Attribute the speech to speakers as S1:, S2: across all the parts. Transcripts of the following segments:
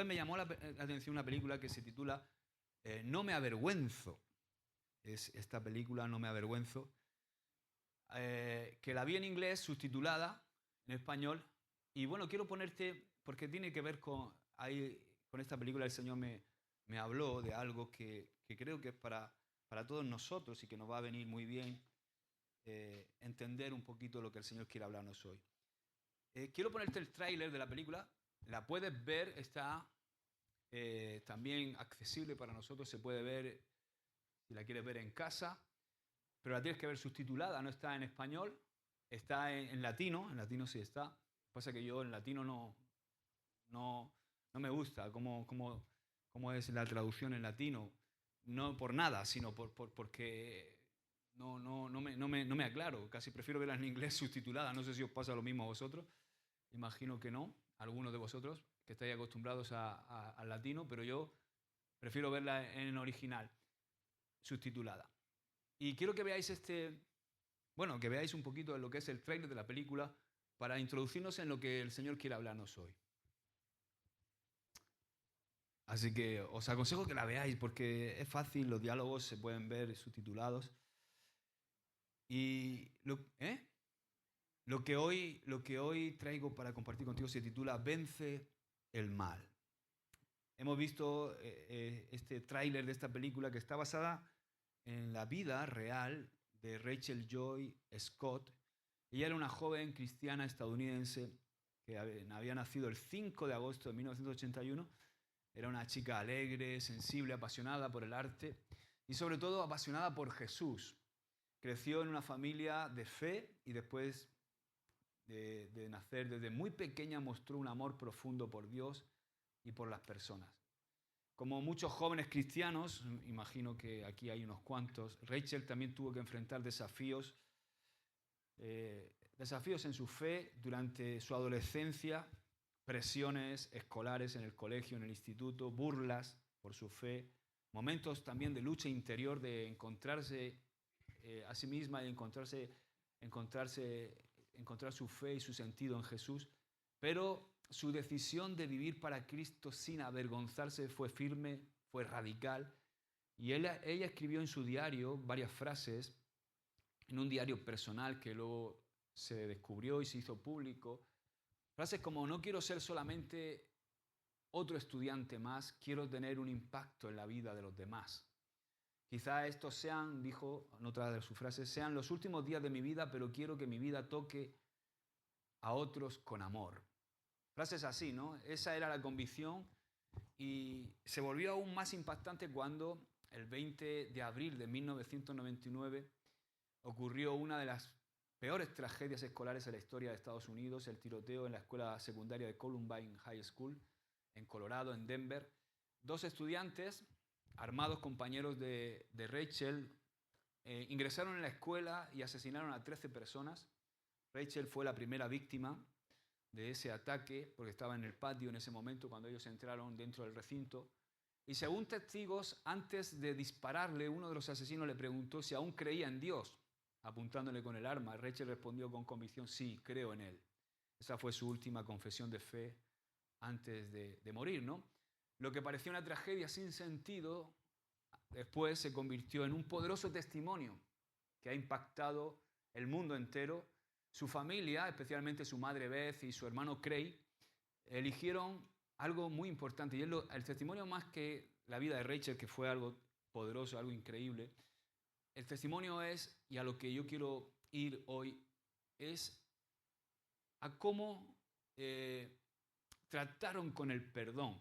S1: me llamó la atención una película que se titula No me avergüenzo. Es esta película, No me avergüenzo, que la vi en inglés subtitulada en español. Y bueno, quiero ponerte, porque tiene que ver con esta película el Señor me habló de algo que creo que es para todos nosotros y que nos va a venir muy bien entender un poquito lo que el Señor quiere hablarnos hoy. Quiero ponerte el tráiler de la película. La puedes ver, está también accesible para nosotros, se puede ver si la quieres ver en casa, pero la tienes que ver subtitulada, no está en español, está en latino sí está. Pasa que yo en latino no me gusta cómo es la traducción en latino, no por nada, sino porque no me aclaro, casi prefiero verla en inglés subtitulada, no sé si os pasa lo mismo a vosotros, imagino que no, algunos de vosotros que estáis acostumbrados al latino, pero yo prefiero verla en original, subtitulada. Y quiero que veáis que veáis un poquito de lo que es el trailer de la película para introducirnos en lo que el Señor quiere hablarnos hoy. Así que os aconsejo que la veáis porque es fácil, los diálogos se pueden ver subtitulados. Y lo que hoy traigo para compartir contigo se titula Vence el mal. Hemos visto este tráiler de esta película que está basada en la vida real de Rachel Joy Scott. Ella era una joven cristiana estadounidense que había nacido el 5 de agosto de 1981. Era una chica alegre, sensible, apasionada por el arte y sobre todo apasionada por Jesús. Creció en una familia de fe y después de nacer, desde muy pequeña mostró un amor profundo por Dios y por las personas. Como muchos jóvenes cristianos, imagino que aquí hay unos cuantos, Rachel también tuvo que enfrentar desafíos en su fe durante su adolescencia, presiones escolares en el colegio, en el instituto, burlas por su fe, momentos también de lucha interior, de encontrarse a sí misma y encontrar su fe y su sentido en Jesús, pero su decisión de vivir para Cristo sin avergonzarse fue firme, fue radical, y ella escribió en su diario varias frases, en un diario personal que luego se descubrió y se hizo público, frases como: no quiero ser solamente otro estudiante más, quiero tener un impacto en la vida de los demás. Quizá estos sean, dijo en otra de sus frases, sean los últimos días de mi vida, pero quiero que mi vida toque a otros con amor. Frases así, ¿no? Esa era la convicción y se volvió aún más impactante cuando el 20 de abril de 1999 ocurrió una de las peores tragedias escolares en la historia de Estados Unidos, el tiroteo en la escuela secundaria de Columbine High School, en Colorado, en Denver. 2 estudiantes, armados compañeros de Rachel, ingresaron en la escuela y asesinaron a 13 personas. Rachel fue la primera víctima de ese ataque porque estaba en el patio en ese momento cuando ellos entraron dentro del recinto. Y según testigos, antes de dispararle, uno de los asesinos le preguntó si aún creía en Dios, apuntándole con el arma. Rachel respondió con convicción: sí, creo en Él. Esa fue su última confesión de fe antes de morir, ¿no? Lo que parecía una tragedia sin sentido, después se convirtió en un poderoso testimonio que ha impactado el mundo entero. Su familia, especialmente su madre Beth y su hermano Craig, eligieron algo muy importante, y es el testimonio más que la vida de Rachel, que fue algo poderoso, algo increíble. El testimonio es, y a lo que yo quiero ir hoy, es a cómo trataron con el perdón.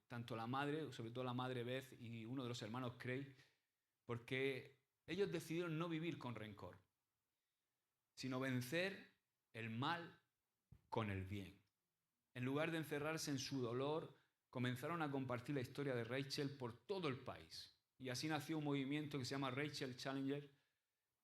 S1: Tanto la madre, sobre todo la madre Beth y uno de los hermanos Craig, porque ellos decidieron no vivir con rencor, sino vencer el mal con el bien. En lugar de encerrarse en su dolor, comenzaron a compartir la historia de Rachel por todo el país. Y así nació un movimiento que se llama Rachel Challenger,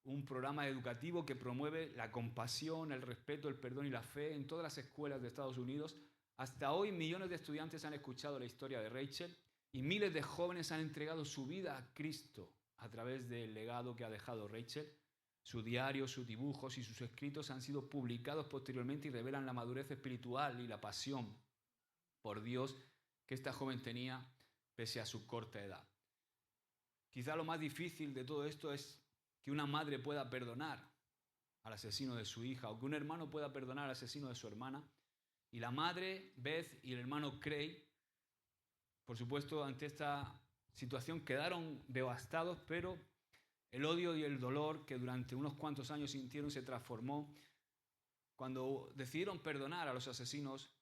S1: un programa educativo que promueve la compasión, el respeto, el perdón y la fe en todas las escuelas de Estados Unidos. Hasta hoy millones de estudiantes han escuchado la historia de Rachel y miles de jóvenes han entregado su vida a Cristo a través del legado que ha dejado Rachel. Su diario, sus dibujos y sus escritos han sido publicados posteriormente y revelan la madurez espiritual y la pasión por Dios que esta joven tenía pese a su corta edad. Quizá lo más difícil de todo esto es que una madre pueda perdonar al asesino de su hija o que un hermano pueda perdonar al asesino de su hermana. Y la madre, Beth, y el hermano Craig, por supuesto, ante esta situación quedaron devastados, pero el odio y el dolor que durante unos cuantos años sintieron se transformó cuando decidieron perdonar a los asesinos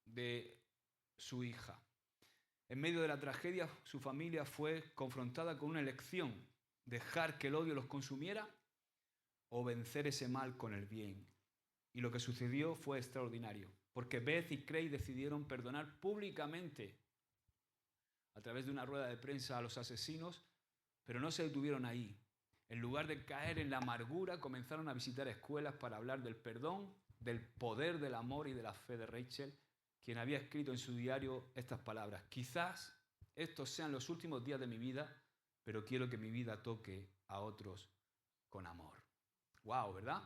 S1: de su hija. En medio de la tragedia, su familia fue confrontada con una elección: dejar que el odio los consumiera o vencer ese mal con el bien. Y lo que sucedió fue extraordinario, porque Beth y Craig decidieron perdonar públicamente a través de una rueda de prensa a los asesinos, pero no se detuvieron ahí. En lugar de caer en la amargura, comenzaron a visitar escuelas para hablar del perdón, del poder del amor y de la fe de Rachel, quien había escrito en su diario estas palabras: quizás estos sean los últimos días de mi vida, pero quiero que mi vida toque a otros con amor. ¡Wow!, ¿verdad?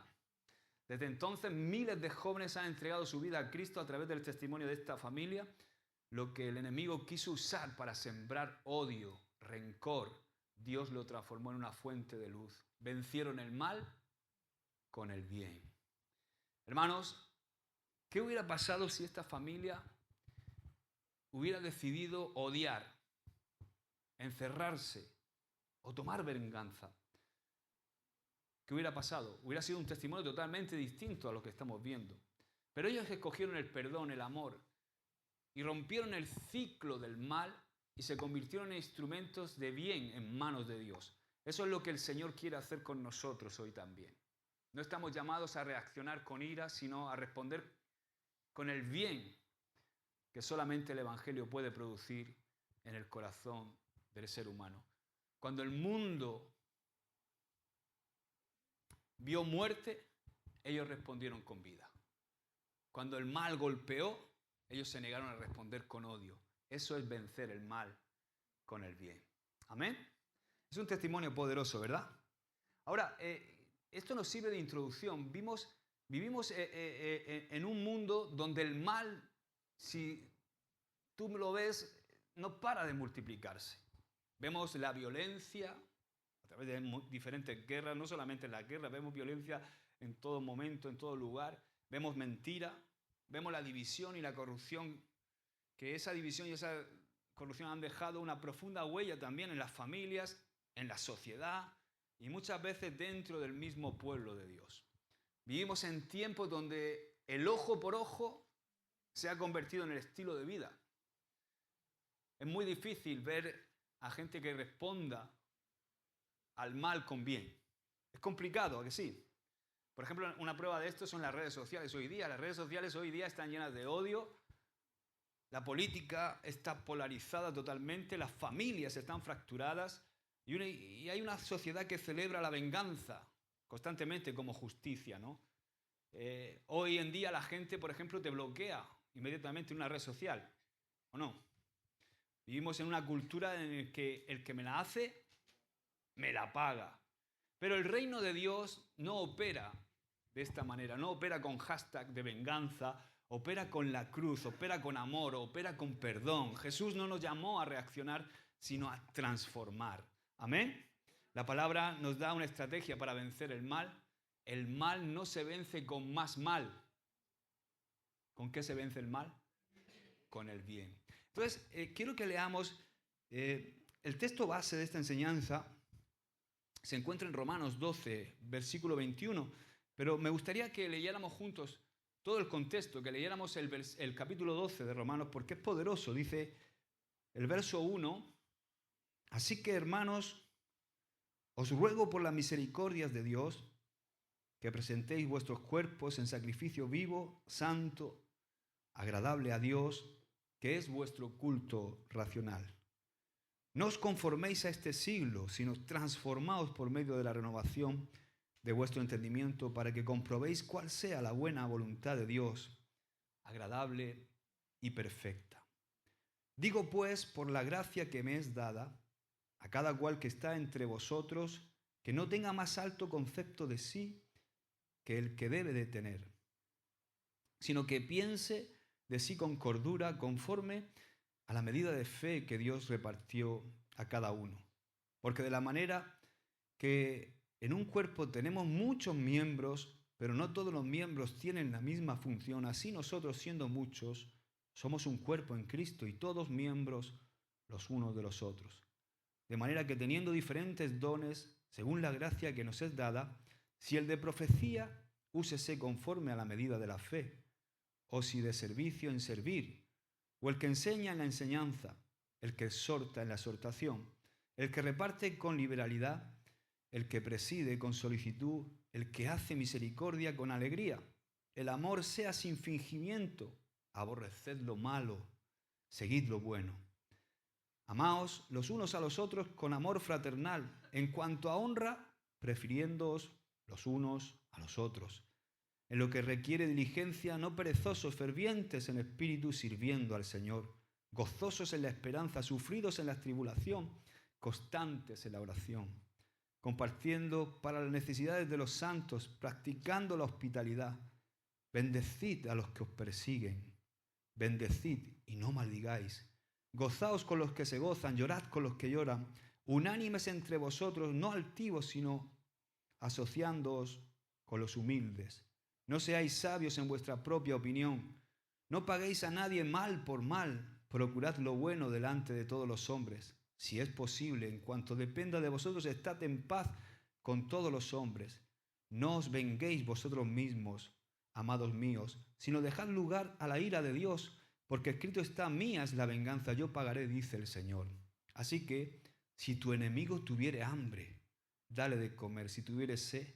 S1: Desde entonces, miles de jóvenes han entregado su vida a Cristo a través del testimonio de esta familia. Lo que el enemigo quiso usar para sembrar odio, rencor, Dios lo transformó en una fuente de luz. Vencieron el mal con el bien. Hermanos, ¿qué hubiera pasado si esta familia hubiera decidido odiar, encerrarse o tomar venganza? ¿Qué hubiera pasado? Hubiera sido un testimonio totalmente distinto a lo que estamos viendo. Pero ellos escogieron el perdón, el amor, y rompieron el ciclo del mal y se convirtieron en instrumentos de bien en manos de Dios. Eso es lo que el Señor quiere hacer con nosotros hoy también. No estamos llamados a reaccionar con ira, sino a responder con el bien que solamente el Evangelio puede producir en el corazón del ser humano. Cuando el mundo vio muerte, ellos respondieron con vida. Cuando el mal golpeó, ellos se negaron a responder con odio. Eso es vencer el mal con el bien. Amén. Es un testimonio poderoso, ¿verdad? Ahora, esto nos sirve de introducción. Vivimos en un mundo donde el mal, si tú lo ves, no para de multiplicarse. Vemos la violencia a través de diferentes guerras, no solamente en la guerra, vemos violencia en todo momento, en todo lugar. Vemos mentira, vemos la división y la corrupción, que esa división y esa corrupción han dejado una profunda huella también en las familias, en la sociedad y muchas veces dentro del mismo pueblo de Dios. Vivimos en tiempos donde el ojo por ojo se ha convertido en el estilo de vida. Es muy difícil ver a gente que responda al mal con bien. Es complicado, ¿a que sí? Por ejemplo, una prueba de esto son las redes sociales hoy día. Las redes sociales hoy día están llenas de odio. La política está polarizada totalmente, las familias están fracturadas y hay una sociedad que celebra la venganza constantemente como justicia, ¿no? Hoy en día la gente, por ejemplo, te bloquea inmediatamente en una red social, ¿o no? Vivimos en una cultura en la que el que me la hace, me la paga. Pero el reino de Dios no opera de esta manera, no opera con hashtag de venganza, opera con la cruz, opera con amor, opera con perdón. Jesús no nos llamó a reaccionar, sino a transformar. ¿Amén? La palabra nos da una estrategia para vencer el mal. El mal no se vence con más mal. ¿Con qué se vence el mal? Con el bien. Entonces, quiero que leamos el texto base de esta enseñanza. Se encuentra en Romanos 12, versículo 21. Pero me gustaría que leyéramos juntos todo el contexto, que leyéramos el capítulo 12 de Romanos, porque es poderoso. Dice el verso 1, así que hermanos, os ruego por las misericordias de Dios, que presentéis vuestros cuerpos en sacrificio vivo, santo, agradable a Dios, que es vuestro culto racional. No os conforméis a este siglo, sino transformaos por medio de la renovación de vuestro entendimiento, para que comprobéis cuál sea la buena voluntad de Dios, agradable y perfecta. Digo pues, por la gracia que me es dada, a cada cual que está entre vosotros, que no tenga más alto concepto de sí que el que debe de tener, sino que piense de sí con cordura, conforme a la medida de fe que Dios repartió a cada uno. Porque de la manera que en un cuerpo tenemos muchos miembros, pero no todos los miembros tienen la misma función, así nosotros, siendo muchos, somos un cuerpo en Cristo y todos miembros los unos de los otros. De manera que teniendo diferentes dones, según la gracia que nos es dada, si el de profecía, úsese conforme a la medida de la fe, o si de servicio, en servir, o el que enseña en la enseñanza, el que exhorta en la exhortación, el que reparte con liberalidad, el que preside con solicitud, el que hace misericordia con alegría. El amor sea sin fingimiento, aborreced lo malo, seguid lo bueno. Amaos los unos a los otros con amor fraternal, en cuanto a honra, prefiriéndoos los unos a los otros. En lo que requiere diligencia, no perezosos, fervientes en espíritu, sirviendo al Señor, gozosos en la esperanza, sufridos en la tribulación, constantes en la oración, compartiendo para las necesidades de los santos, practicando la hospitalidad. Bendecid a los que os persiguen, bendecid y no maldigáis. Gozaos con los que se gozan, llorad con los que lloran, unánimes entre vosotros, no altivos, sino asociándoos con los humildes. No seáis sabios en vuestra propia opinión. No paguéis a nadie mal por mal. Procurad lo bueno delante de todos los hombres. Si es posible, en cuanto dependa de vosotros, estad en paz con todos los hombres. No os venguéis vosotros mismos, amados míos, sino dejad lugar a la ira de Dios, porque escrito está: mía es la venganza, yo pagaré, dice el Señor. Así que, si tu enemigo tuviere hambre, dale de comer; si tuviere sed,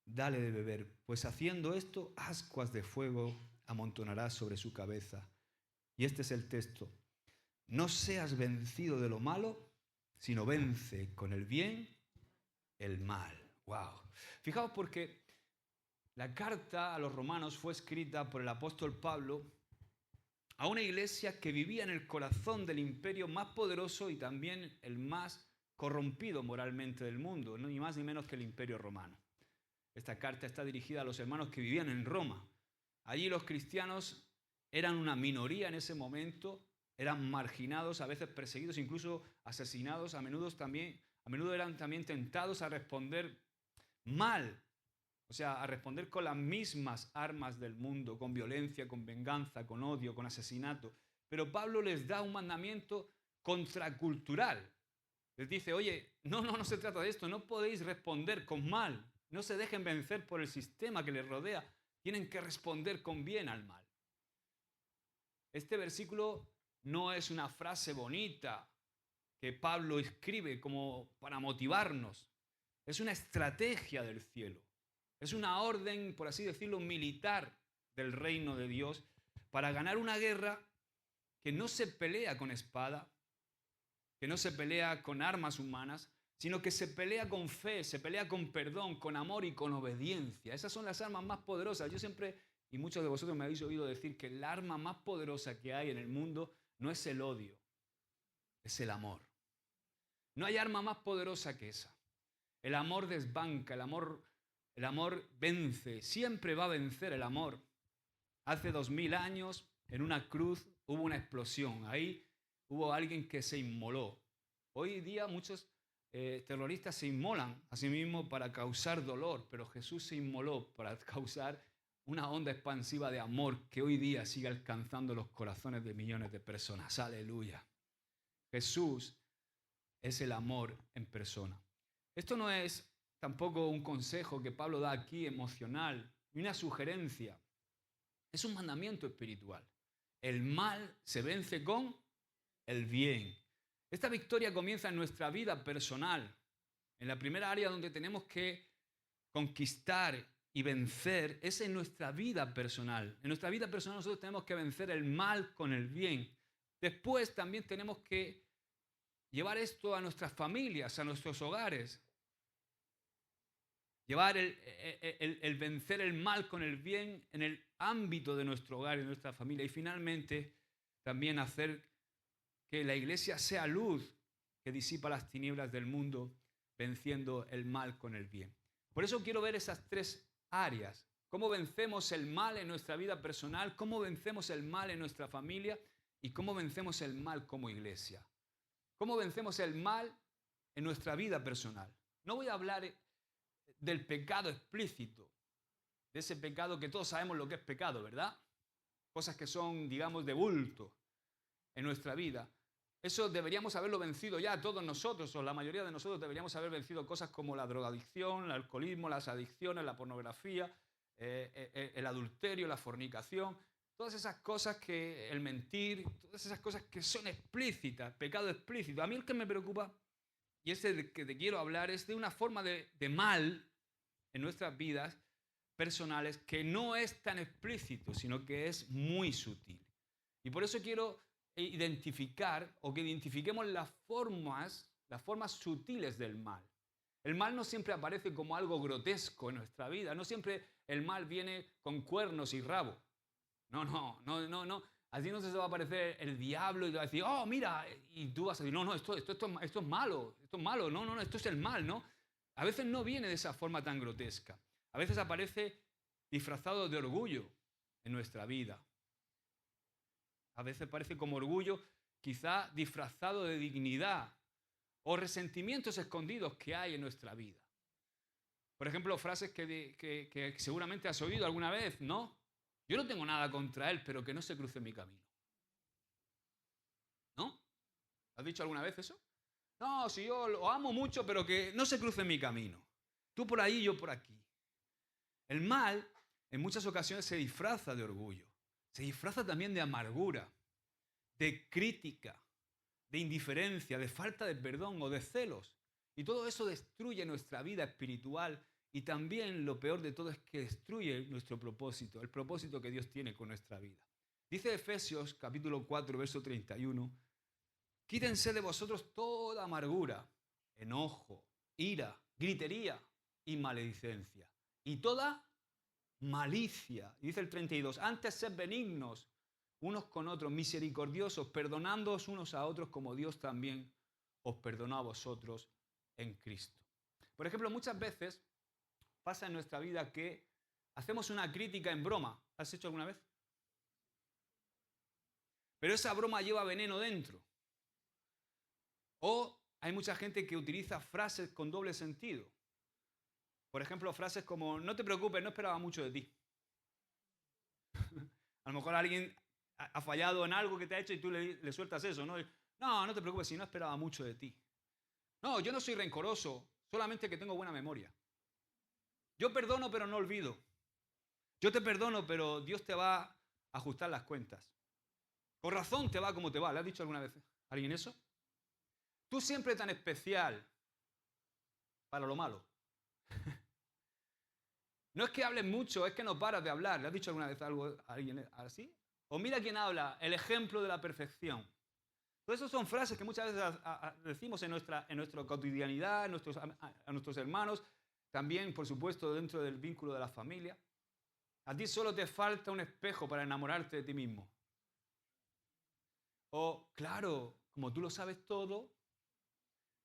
S1: dale de beber, pues haciendo esto, ascuas de fuego amontonarás sobre su cabeza. Y este es el texto: no seas vencido de lo malo, sino vence con el bien el mal. ¡Wow! Fijaos, porque la carta a los romanos fue escrita por el apóstol Pablo a una iglesia que vivía en el corazón del imperio más poderoso y también el más corrompido moralmente del mundo, ni más ni menos que el imperio romano. Esta carta está dirigida a los hermanos que vivían en Roma. Allí los cristianos eran una minoría en ese momento, eran marginados, a veces perseguidos, incluso asesinados, a menudo eran también tentados a responder mal, o sea, a responder con las mismas armas del mundo, con violencia, con venganza, con odio, con asesinato. Pero Pablo les da un mandamiento contracultural. Les dice: oye, no se trata de esto, no podéis responder con mal. No se dejen vencer por el sistema que les rodea. Tienen que responder con bien al mal. Este versículo no es una frase bonita que Pablo escribe como para motivarnos. Es una estrategia del cielo. Es una orden, por así decirlo, militar del reino de Dios para ganar una guerra que no se pelea con espada, que no se pelea con armas humanas, sino que se pelea con fe, se pelea con perdón, con amor y con obediencia. Esas son las armas más poderosas. Yo siempre, y muchos de vosotros me habéis oído decir, que el arma más poderosa que hay en el mundo no es el odio, es el amor. No hay arma más poderosa que esa. El amor desbanca, el amor vence, siempre va a vencer el amor. Hace 2000 años, en una cruz, hubo una explosión. Ahí hubo alguien que se inmoló. Hoy día muchos terroristas se inmolan a sí mismos para causar dolor, pero Jesús se inmoló para causar una onda expansiva de amor que hoy día sigue alcanzando los corazones de millones de personas. ¡Aleluya! Jesús es el amor en persona. Esto no es tampoco un consejo que Pablo da aquí emocional, ni una sugerencia. Es un mandamiento espiritual. El mal se vence con el bien. Esta victoria comienza en nuestra vida personal, en la primera área donde tenemos que conquistar y vencer es en nuestra vida personal. En nuestra vida personal nosotros tenemos que vencer el mal con el bien. Después también tenemos que llevar esto a nuestras familias, a nuestros hogares. Llevar el vencer el mal con el bien en el ámbito de nuestro hogar y de nuestra familia. Y finalmente también hacer que la iglesia sea luz que disipa las tinieblas del mundo, venciendo el mal con el bien. Por eso quiero ver esas tres áreas cómo vencemos el mal en nuestra vida personal, cómo vencemos el mal en nuestra familia y cómo vencemos el mal como iglesia. Cómo vencemos el mal en nuestra vida personal. No voy a hablar del pecado explícito, de ese pecado que todos sabemos lo que es pecado, ¿verdad? Cosas que son, digamos, de bulto en nuestra vida. Eso deberíamos haberlo vencido ya todos nosotros, o la mayoría de nosotros deberíamos haber vencido cosas como la drogadicción, el alcoholismo, las adicciones, la pornografía, el adulterio, la fornicación, todas esas cosas el mentir, todas esas cosas que son explícitas, pecado explícito. A mí el que me preocupa, y es el que te quiero hablar, es de una forma de mal en nuestras vidas personales que no es tan explícito, sino que es muy sutil. Y por eso quiero identificar o que identifiquemos las formas sutiles del mal. El mal no siempre aparece como algo grotesco en nuestra vida, no siempre el mal viene con cuernos y rabo. No. A ti no se va a aparecer el diablo y te va a decir, oh, mira, y tú vas a decir, no, esto es malo, no, esto es el mal, ¿no? A veces no viene de esa forma tan grotesca. A veces aparece disfrazado de orgullo en nuestra vida. A veces parece como orgullo, quizá disfrazado de dignidad o resentimientos escondidos que hay en nuestra vida. Por ejemplo, frases que seguramente has oído alguna vez, ¿no? Yo no tengo nada contra él, pero que no se cruce en mi camino. ¿No? ¿Has dicho alguna vez eso? No, si yo lo amo mucho, pero que no se cruce en mi camino. Tú por ahí, yo por aquí. El mal, en muchas ocasiones, se disfraza de orgullo. Se disfraza también de amargura, de crítica, de indiferencia, de falta de perdón o de celos. Y todo eso destruye nuestra vida espiritual y también lo peor de todo es que destruye nuestro propósito, el propósito que Dios tiene con nuestra vida. Dice Efesios capítulo 4, verso 31, quítense de vosotros toda amargura, enojo, ira, gritería y maledicencia. Y toda malicia. Y dice el 32, antes sed benignos unos con otros, misericordiosos, perdonándoos unos a otros como Dios también os perdonó a vosotros en Cristo. Por ejemplo, muchas veces pasa en nuestra vida que hacemos una crítica en broma. ¿Has hecho alguna vez? Pero esa broma lleva veneno dentro. O hay mucha gente que utiliza frases con doble sentido. Por ejemplo, frases como, no te preocupes, no esperaba mucho de ti. A lo mejor alguien ha fallado en algo que te ha hecho y tú le sueltas eso, ¿no? No te preocupes, si no esperaba mucho de ti. No, yo no soy rencoroso, solamente que tengo buena memoria. Yo perdono, pero no olvido. Yo te perdono, pero Dios te va a ajustar las cuentas. Con razón te va como te va. ¿Le has dicho alguna vez a alguien eso? Tú siempre tan especial para lo malo. No es que hables mucho, es que no paras de hablar. ¿Le has dicho alguna vez algo a alguien así? O mira quién habla, el ejemplo de la perfección. Todas esas son frases que muchas veces decimos en nuestra cotidianidad, a nuestros hermanos, también, por supuesto, dentro del vínculo de la familia. A ti solo te falta un espejo para enamorarte de ti mismo. O, claro, como tú lo sabes todo,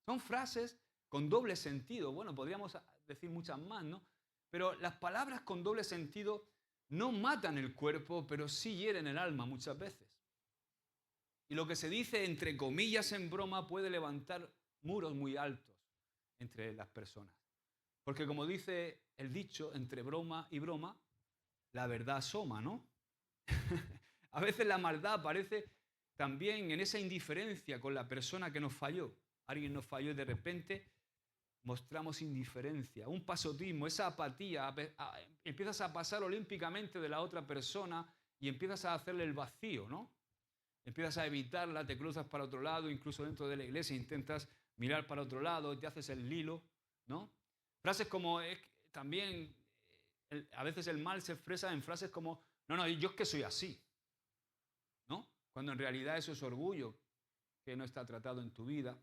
S1: son frases con doble sentido. Bueno, podríamos decir muchas más, ¿no? Pero las palabras con doble sentido no matan el cuerpo, pero sí hieren el alma muchas veces. Y lo que se dice entre comillas en broma puede levantar muros muy altos entre las personas. Porque como dice el dicho, entre broma y broma, la verdad asoma, ¿no? A veces la maldad aparece también en esa indiferencia con la persona que nos falló. Alguien nos falló y de repente mostramos indiferencia, un pasotismo, esa apatía. Empiezas a pasar olímpicamente de la otra persona y empiezas a hacerle el vacío, ¿no? Empiezas a evitarla, te cruzas para otro lado, incluso dentro de la iglesia intentas mirar para otro lado y te haces el lilo, ¿no? Frases como, también, a veces el mal se expresa en frases como, no, yo es que soy así, ¿no? Cuando en realidad eso es orgullo que no está tratado en tu vida.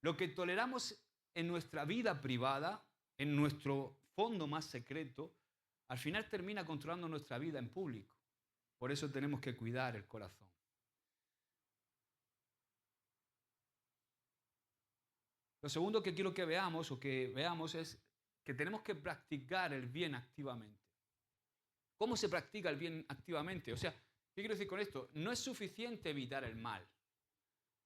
S1: Lo que toleramos en nuestra vida privada, en nuestro fondo más secreto, al final termina controlando nuestra vida en público. Por eso tenemos que cuidar el corazón. Lo segundo que quiero que veamos es que tenemos que practicar el bien activamente. ¿Cómo se practica el bien activamente? O sea, ¿qué quiero decir con esto? No es suficiente evitar el mal.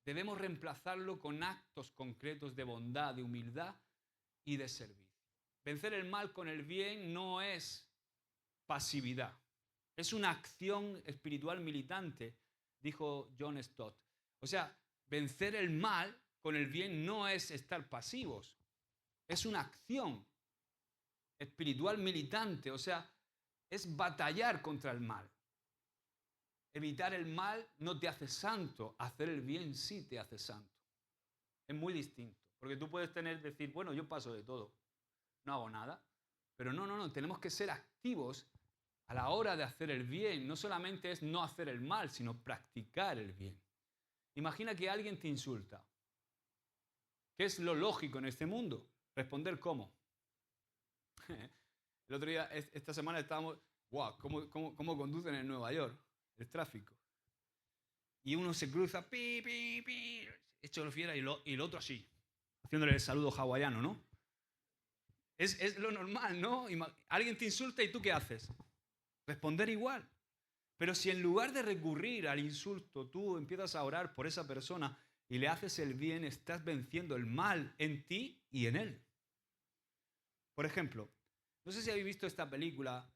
S1: Debemos reemplazarlo con actos concretos de bondad, de humildad y de servicio. Vencer el mal con el bien no es pasividad. Es una acción espiritual militante, dijo John Stott. O sea, vencer el mal con el bien no es estar pasivos. Es una acción espiritual militante. O sea, es batallar contra el mal. Evitar el mal no te hace santo. Hacer el bien sí te hace santo. Es muy distinto. Porque tú puedes decir, bueno, yo paso de todo. No hago nada. Pero no. Tenemos que ser activos a la hora de hacer el bien. No solamente es no hacer el mal, sino practicar el bien. Imagina que alguien te insulta. ¿Qué es lo lógico en este mundo? Responder ¿cómo? El otro día, esta semana estábamos, wow, ¿cómo conducen en Nueva York? El tráfico. Y uno se cruza, pi, pi, pi, hecho lo fiera, y el otro así, haciéndole el saludo hawaiano, ¿no? Es lo normal, ¿no? Alguien te insulta y ¿tú qué haces? Responder igual. Pero si en lugar de recurrir al insulto, tú empiezas a orar por esa persona y le haces el bien, estás venciendo el mal en ti y en él. Por ejemplo, no sé si habéis visto esta película,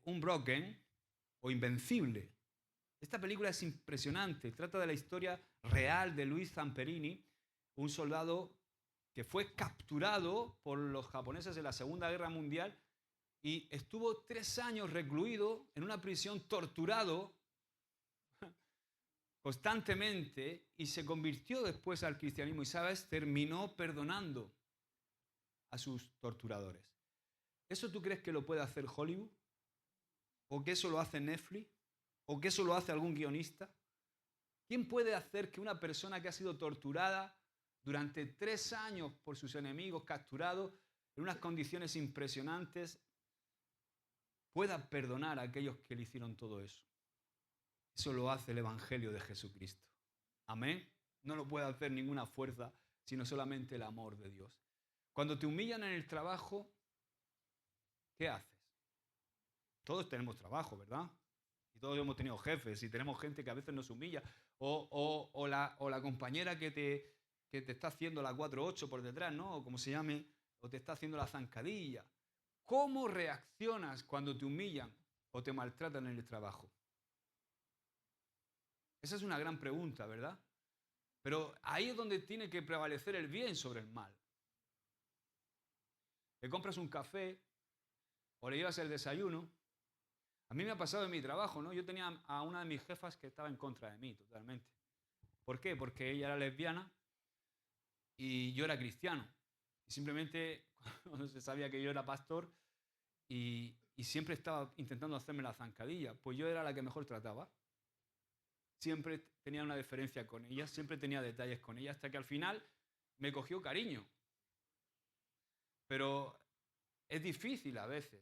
S1: Unbroken o Invencible. Esta película es impresionante. Trata de la historia real de Luis Zamperini, un soldado que fue capturado por los japoneses en la Segunda Guerra Mundial y estuvo 3 años recluido en una prisión, torturado constantemente, y se convirtió después al cristianismo y, ¿sabes?, terminó perdonando a sus torturadores. ¿Eso tú crees que lo puede hacer Hollywood? ¿O que eso lo hace Netflix? ¿O que eso lo hace algún guionista? ¿Quién puede hacer que una persona que ha sido torturada durante 3 años por sus enemigos, capturado en unas condiciones impresionantes, pueda perdonar a aquellos que le hicieron todo eso? Eso lo hace el Evangelio de Jesucristo. Amén. No lo puede hacer ninguna fuerza, sino solamente el amor de Dios. Cuando te humillan en el trabajo, ¿qué haces? Todos tenemos trabajo, ¿verdad? Y todos hemos tenido jefes y tenemos gente que a veces nos humilla. O la compañera que te está haciendo la 4-8 por detrás, ¿no? O como se llame, o te está haciendo la zancadilla. ¿Cómo reaccionas cuando te humillan o te maltratan en el trabajo? Esa es una gran pregunta, ¿verdad? Pero ahí es donde tiene que prevalecer el bien sobre el mal. Le compras un café o le llevas el desayuno. A mí me ha pasado en mi trabajo, ¿no? Yo tenía a una de mis jefas que estaba en contra de mí totalmente. ¿Por qué? Porque ella era lesbiana y yo era cristiano. Y simplemente cuando se sabía que yo era pastor y siempre estaba intentando hacerme la zancadilla, pues yo era la que mejor trataba. Siempre tenía una deferencia con ella, siempre tenía detalles con ella, hasta que al final me cogió cariño. Pero es difícil a veces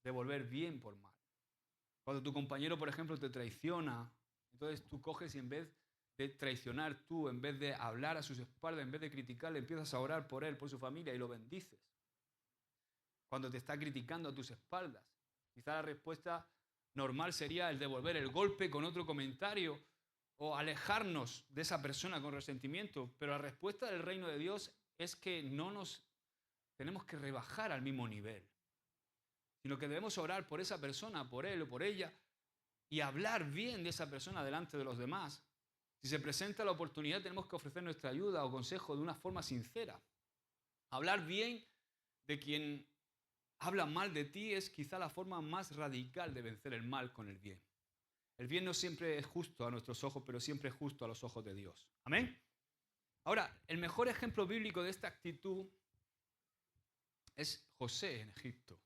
S1: devolver bien por mal. Cuando tu compañero, por ejemplo, te traiciona, entonces tú coges y en vez de traicionar tú, en vez de hablar a sus espaldas, en vez de criticarle, empiezas a orar por él, por su familia y lo bendices. Cuando te está criticando a tus espaldas, quizá la respuesta normal sería el devolver el golpe con otro comentario o alejarnos de esa persona con resentimiento, pero la respuesta del reino de Dios es que no nos tenemos que rebajar al mismo nivel, sino que debemos orar por esa persona, por él o por ella, y hablar bien de esa persona delante de los demás. Si se presenta la oportunidad, tenemos que ofrecer nuestra ayuda o consejo de una forma sincera. Hablar bien de quien habla mal de ti es quizá la forma más radical de vencer el mal con el bien. El bien no siempre es justo a nuestros ojos, pero siempre es justo a los ojos de Dios. ¿Amén? Ahora, el mejor ejemplo bíblico de esta actitud es José en Egipto.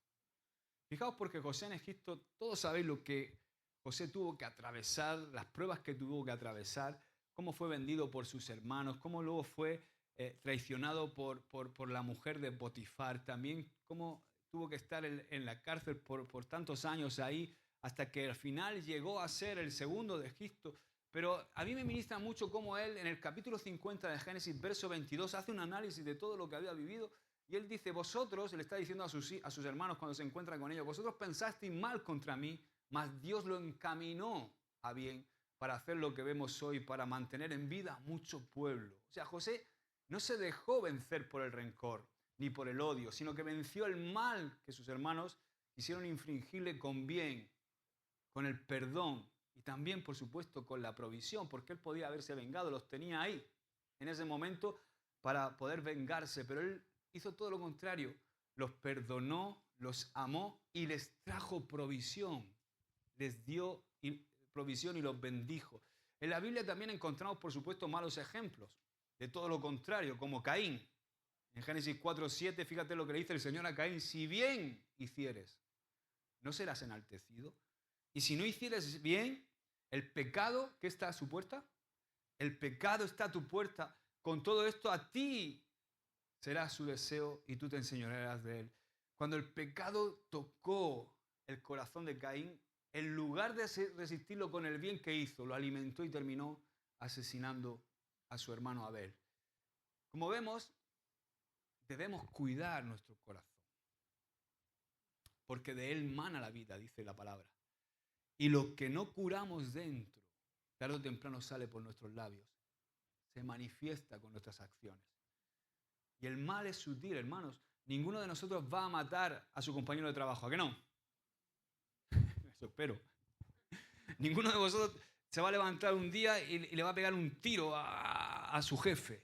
S1: Fijaos, porque José en Egipto, todos sabéis lo que José tuvo que atravesar, las pruebas que tuvo que atravesar, cómo fue vendido por sus hermanos, cómo luego fue traicionado por la mujer de Potifar, también cómo tuvo que estar en la cárcel por tantos años ahí, hasta que al final llegó a ser el segundo de Egipto. Pero a mí me ministra mucho cómo él, en el capítulo 50 de Génesis, verso 22, hace un análisis de todo lo que había vivido Y él dice, vosotros, le está diciendo a sus hermanos cuando se encuentra con ellos, vosotros pensasteis mal contra mí, mas Dios lo encaminó a bien para hacer lo que vemos hoy, para mantener en vida a mucho pueblo. O sea, José no se dejó vencer por el rencor ni por el odio, sino que venció el mal que sus hermanos quisieron infligirle con bien, con el perdón y también, por supuesto, con la provisión, porque él podía haberse vengado, los tenía ahí en ese momento para poder vengarse, pero él hizo todo lo contrario, los perdonó, los amó y les trajo provisión, les dio provisión y los bendijo. En la Biblia también encontramos, por supuesto, malos ejemplos de todo lo contrario, como Caín. En Génesis 4:7, fíjate lo que le dice el Señor a Caín, si bien hicieres, ¿no serás enaltecido? Y si no hicieres bien, el pecado, ¿qué está a su puerta? El pecado está a tu puerta. Con todo esto a ti será su deseo y tú te enseñorearás de él. Cuando el pecado tocó el corazón de Caín, en lugar de resistirlo con el bien que hizo, lo alimentó y terminó asesinando a su hermano Abel. Como vemos, debemos cuidar nuestro corazón, porque de él mana la vida, dice la palabra. Y lo que no curamos dentro, tarde o temprano sale por nuestros labios, se manifiesta con nuestras acciones. Y el mal es sutil, hermanos. Ninguno de nosotros va a matar a su compañero de trabajo, ¿a qué no? Eso espero. Ninguno de vosotros se va a levantar un día y le va a pegar un tiro a su jefe,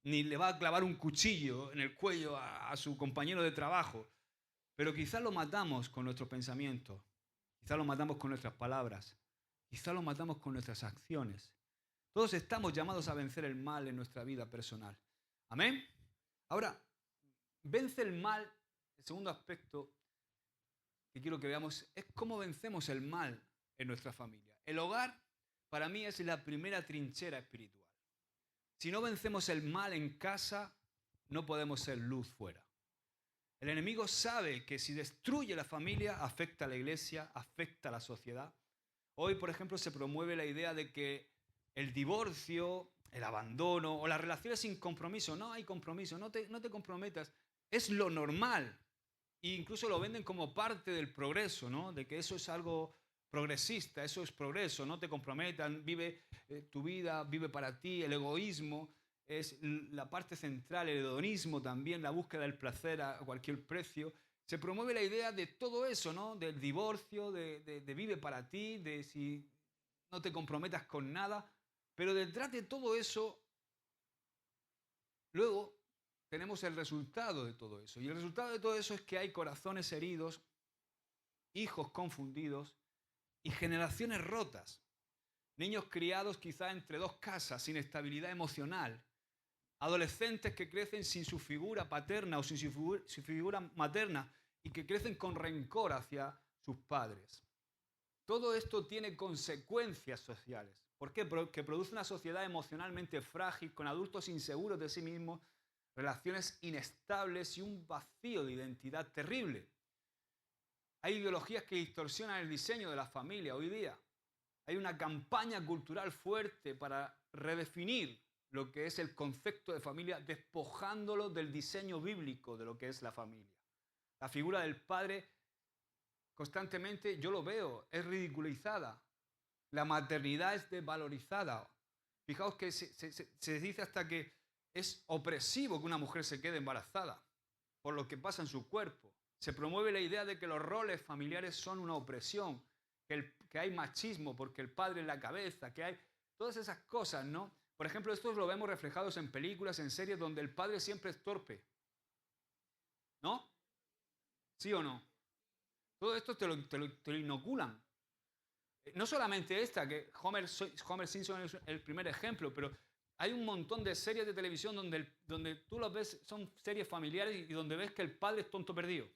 S1: ni le va a clavar un cuchillo en el cuello a su compañero de trabajo. Pero quizás lo matamos con nuestros pensamientos, quizás lo matamos con nuestras palabras, quizás lo matamos con nuestras acciones. Todos estamos llamados a vencer el mal en nuestra vida personal. ¿Amén? Ahora, vence el mal, el segundo aspecto que quiero que veamos es cómo vencemos el mal en nuestra familia. El hogar, para mí, es la primera trinchera espiritual. Si no vencemos el mal en casa, no podemos ser luz fuera. El enemigo sabe que si destruye la familia, afecta a la iglesia, afecta a la sociedad. Hoy, por ejemplo, se promueve la idea de que el divorcio, el abandono o las relaciones sin compromiso, no hay compromiso, no te comprometas, es lo normal. E incluso lo venden como parte del progreso, ¿no? De que eso es algo progresista, eso es progreso, no te comprometan, vive tu vida, vive para ti, el egoísmo es la parte central, el hedonismo también, la búsqueda del placer a cualquier precio. Se promueve la idea de todo eso, ¿no? Del divorcio, de vive para ti, de si no te comprometas con nada, pero detrás de todo eso, luego tenemos el resultado de todo eso. Y el resultado de todo eso es que hay corazones heridos, hijos confundidos y generaciones rotas. Niños criados quizá entre dos casas, sin estabilidad emocional. Adolescentes que crecen sin su figura paterna o sin su figura materna y que crecen con rencor hacia sus padres. Todo esto tiene consecuencias sociales. ¿Por qué? Porque produce una sociedad emocionalmente frágil, con adultos inseguros de sí mismos, relaciones inestables y un vacío de identidad terrible. Hay ideologías que distorsionan el diseño de la familia hoy día. Hay una campaña cultural fuerte para redefinir lo que es el concepto de familia, despojándolo del diseño bíblico de lo que es la familia. La figura del padre constantemente, yo lo veo, es ridiculizada. La maternidad es desvalorizada. Fijaos que se dice hasta que es opresivo que una mujer se quede embarazada por lo que pasa en su cuerpo. Se promueve la idea de que los roles familiares son una opresión, que hay machismo porque el padre en la cabeza, que hay todas esas cosas, ¿no? Por ejemplo, esto lo vemos reflejados en películas, en series, donde el padre siempre es torpe. ¿No? ¿Sí o no? Todo esto te lo inoculan. No solamente esta, que Homer Simpson es el primer ejemplo, pero hay un montón de series de televisión donde tú los ves, son series familiares y donde ves que el padre es tonto perdido.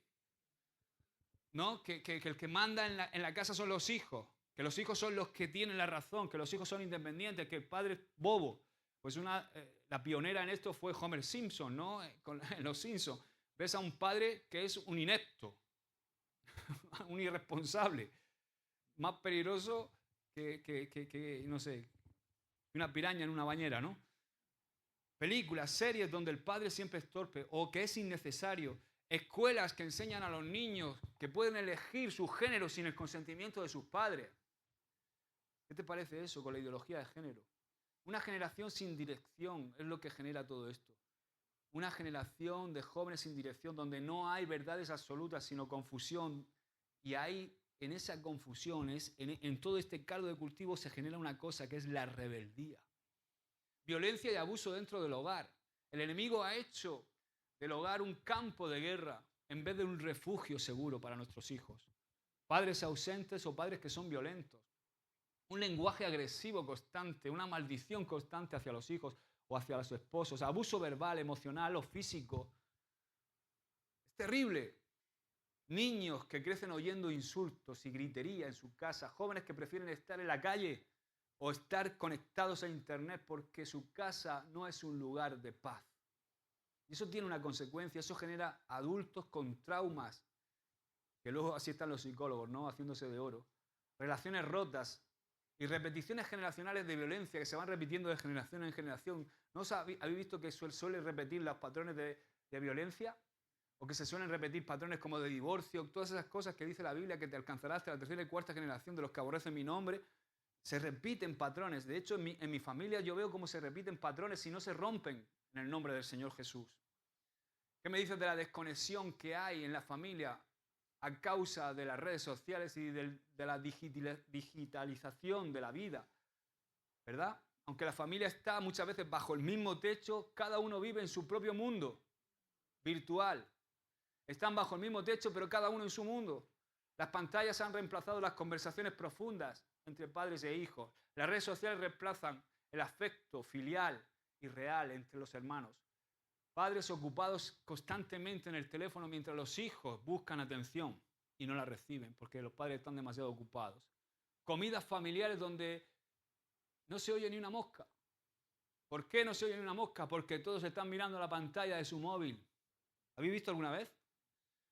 S1: ¿No? Que el que manda en la casa son los hijos, que los hijos son los que tienen la razón, que los hijos son independientes, que el padre es bobo. Pues la pionera en esto fue Homer Simpson, ¿no? En Los Simpsons. Ves a un padre que es un inepto, un irresponsable, más peligroso que no sé, una piraña en una bañera, ¿no? películas, series donde el padre siempre es torpe o que es innecesario, escuelas que enseñan a los niños que pueden elegir su género sin el consentimiento de sus padres. ¿Qué te parece eso con la ideología de género? Una generación sin dirección es lo que genera todo esto. Una generación de jóvenes sin dirección donde no hay verdades absolutas, sino confusión. Y hay, en esa confusión, en todo este caldo de cultivo se genera una cosa que es la rebeldía. Violencia y abuso dentro del hogar. El enemigo ha hecho del hogar un campo de guerra en vez de un refugio seguro para nuestros hijos. Padres ausentes o padres que son violentos. Un lenguaje agresivo constante, una maldición constante hacia los hijos o hacia los esposos, abuso verbal, emocional o físico. Es terrible. Niños que crecen oyendo insultos y gritería en su casa, jóvenes que prefieren estar en la calle o estar conectados a internet porque su casa no es un lugar de paz. Y eso tiene una consecuencia, eso genera adultos con traumas, que luego así están los psicólogos, ¿no? Haciéndose de oro. Relaciones rotas y repeticiones generacionales de violencia que se van repitiendo de generación en generación. ¿No habéis visto que suele repetir los patrones de violencia? O que se suelen repetir patrones como de divorcio, todas esas cosas que dice la Biblia que te alcanzará hasta la tercera y cuarta generación de los que aborrecen mi nombre. Se repiten patrones. De hecho, en mi familia yo veo cómo se repiten patrones y no se rompen en el nombre del Señor Jesús. ¿Qué me dices de la desconexión que hay en la familia a causa de las redes sociales y de la digitalización de la vida? ¿Verdad? Aunque la familia está muchas veces bajo el mismo techo, cada uno vive en su propio mundo virtual. Están bajo el mismo techo, pero cada uno en su mundo. Las pantallas han reemplazado las conversaciones profundas entre padres e hijos. Las redes sociales reemplazan el afecto filial y real entre los hermanos. Padres ocupados constantemente en el teléfono mientras los hijos buscan atención y no la reciben porque los padres están demasiado ocupados. Comidas familiares donde no se oye ni una mosca. ¿Por qué no se oye ni una mosca? Porque todos están mirando la pantalla de su móvil. ¿Habéis visto alguna vez?